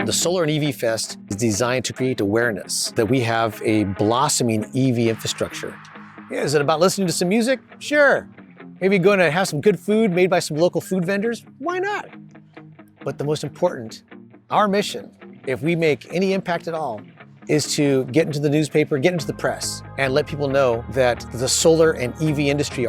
The Solar and EV Fest is designed to create awareness that we have a blossoming EV infrastructure. Yeah, is it about listening to some music? Sure. Maybe going to have some good food made by some local food vendors? Why not? But the most important, our mission, if we make any impact at all, is to get into the newspaper, get into the press, and let people know that the solar and EV industry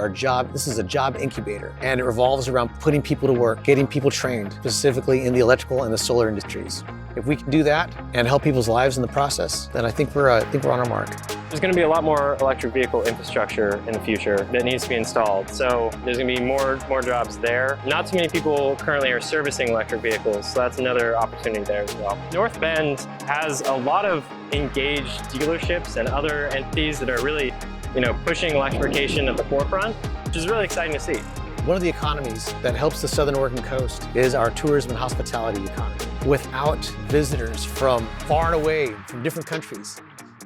this is a job incubator, and it revolves around putting people to work, getting people trained, specifically in the electrical and the solar industries. If we can do that and help people's lives in the process, then I think we're on our mark. There's going to be a lot more electric vehicle infrastructure in the future that needs to be installed. So there's going to be more jobs there. Not too many people currently are servicing electric vehicles, so that's another opportunity there as well. North Bend has a lot of engaged dealerships and other entities that are really, pushing electrification at the forefront, which is really exciting to see. One of the economies that helps the Southern Oregon coast is our tourism and hospitality economy. Without visitors from far and away, from different countries,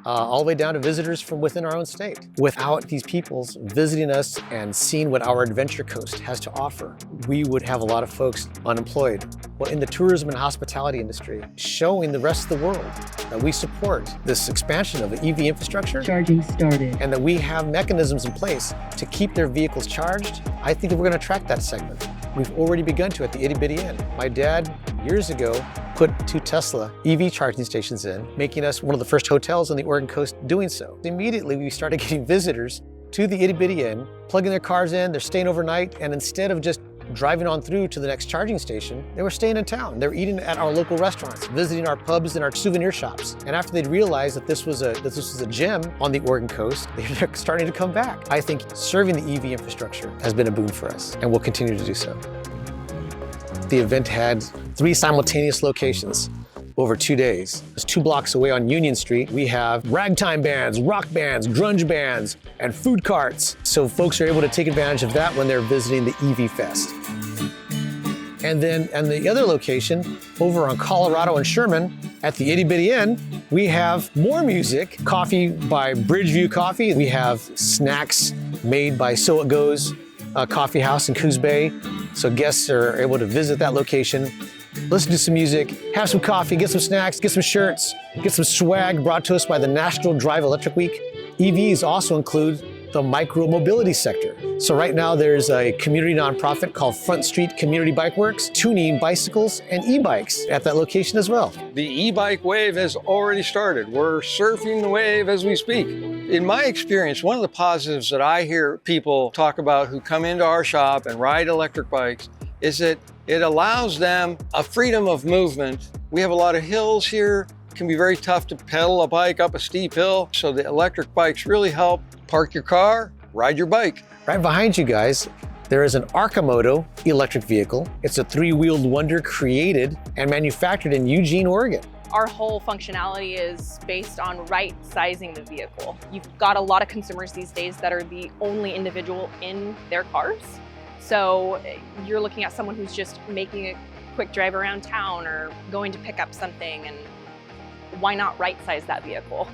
all the way down to visitors from within our own state. Without these peoples visiting us and seeing what our adventure coast has to offer, we would have a lot of folks unemployed. Well, in the tourism and hospitality industry, showing the rest of the world that we support this expansion of the EV infrastructure. Charging started. And that we have mechanisms in place to keep their vehicles charged, I think that we're going to attract that segment. We've already begun to at the Itty Bitty Inn. My dad, years ago, put 2 Tesla EV charging stations in, making us one of the first hotels on the Oregon coast doing so. Immediately, we started getting visitors to the Itty Bitty Inn, plugging their cars in, they're staying overnight, and instead of just driving on through to the next charging station, they were staying in town. They were eating at our local restaurants, visiting our pubs and our souvenir shops. And after they'd realized that this was a gem on the Oregon coast, they're starting to come back. I think serving the EV infrastructure has been a boon for us, and will continue to do so. The event had 3 simultaneous locations over 2 days. It's 2 blocks away on Union Street. We have ragtime bands, rock bands, grunge bands, and food carts. So folks are able to take advantage of that when they're visiting the EV Fest. And then on the other location, over on Colorado and Sherman, at the Itty Bitty Inn, we have more music, coffee by Bridgeview Coffee. We have snacks made by So It Goes Coffee House in Coos Bay. So guests are able to visit that location, listen to some music, have some coffee, get some snacks, get some shirts, get some swag brought to us by the National Drive Electric Week. EVs also include the micro-mobility sector. So right now there's a community nonprofit called Front Street Community Bike Works, tuning bicycles and e-bikes at that location as well. The e-bike wave has already started. We're surfing the wave as we speak. In my experience, one of the positives that I hear people talk about who come into our shop and ride electric bikes is that it allows them a freedom of movement. We have a lot of hills here. It can be very tough to pedal a bike up a steep hill. So the electric bikes really help. Park your car, ride your bike. Right behind you guys, there is an Arcimoto electric vehicle. It's a 3-wheeled wonder created and manufactured in Eugene, Oregon. Our whole functionality is based on right-sizing the vehicle. You've got a lot of consumers these days that are the only individual in their cars. So you're looking at someone who's just making a quick drive around town or going to pick up something, and why not right-size that vehicle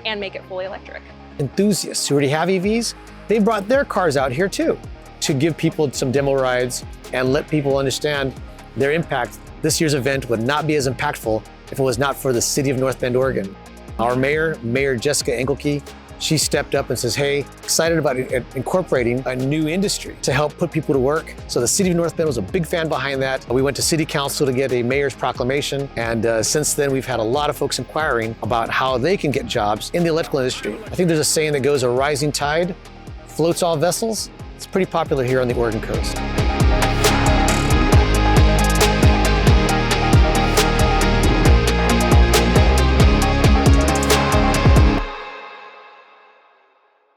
and make it fully electric? Enthusiasts who already have EVs, they brought their cars out here too to give people some demo rides and let people understand their impact. This year's event would not be as impactful if it was not for the city of North Bend, Oregon. Our Mayor Jessica Engelke, she stepped up and says, hey, excited about incorporating a new industry to help put people to work. So the city of North Bend was a big fan behind that. We went to city council to get a mayor's proclamation. And since then, we've had a lot of folks inquiring about how they can get jobs in the electrical industry. I think there's a saying that goes, a rising tide floats all vessels. It's pretty popular here on the Oregon coast.